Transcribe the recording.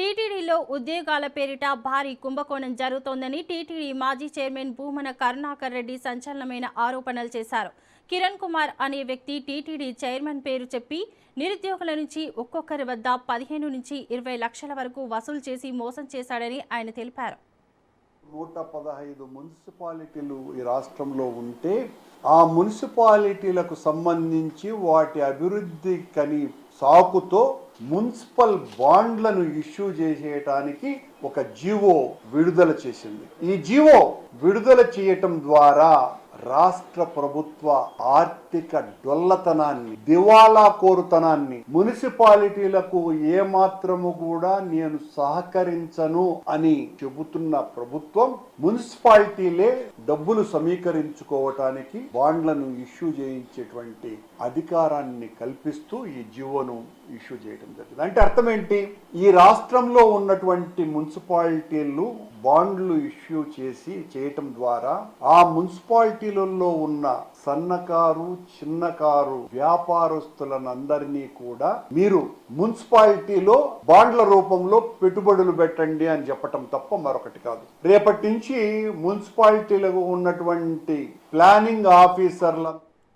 టీటీడీలో ఉద్యోగాల పేరిట భారీ కుంభకోణం జరుగుతోందని టీటీడీ మాజీ చైర్మన్ భూమన కరుణాకర్ రెడ్డి సంచలనమైన ఆరోపణలు చేశారు. కిరణ్ కుమార్ అనే వ్యక్తి టీటీడీ చైర్మన్ పేరు చెప్పి నిరుద్యోగుల నుంచి ఒక్కొక్కరి వద్ద 15 నుంచి 20 లక్షల వరకు వసూలు చేసి మోసం చేశాడని ఆయన తెలిపారు. 115 మున్సిపాలిటీలు ఈ రాష్ట్రంలో ఉంటే ఆ మున్సిపాలిటీలకు సంబంధించి వాటి అభివృద్ధి కని సాకుతో మున్సిపల్ బాండ్లను ఇష్యూ చేసేయటానికి ఒక జీవో విడుదల చేసింది. ఈ జీవో విడుదల చేయటం ద్వారా రాష్ట్ర ప్రభుత్వ ఆర్థిక డొల్లతనాన్ని, దివాలా కోరుతనాన్ని, మున్సిపాలిటీలకు ఏమాత్రము కూడా నేను సహకరించను అని చెబుతున్న ప్రభుత్వం మున్సిపాలిటీలే డబ్బులు సమీకరించుకోవటానికి బాండ్లను ఇష్యూ చేయించేటువంటి అధికారాన్ని కల్పిస్తూ ఈ జీవోను ఇష్యూ చేయడం జరిగింది. అంటే అర్థం ఏంటి? ఈ రాష్ట్రంలో ఉన్నటువంటి మున్సిపాలిటీలు బాండ్లు ఇష్యూ చేయటం ద్వారా ఆ మున్సిపాలిటీలలో ఉన్న సన్నకారు, చిన్నకారు వ్యాపారస్తులందరినీ కూడా మీరు మున్సిపాలిటీలో బాండ్ల రూపంలో పెట్టుబడులు పెట్టండి అని చెప్పటం తప్ప మరొకటి కాదు. రేపటి నుంచి మున్సిపాలిటీలకు ఉన్నటువంటి ప్లానింగ్ ఆఫీసర్ల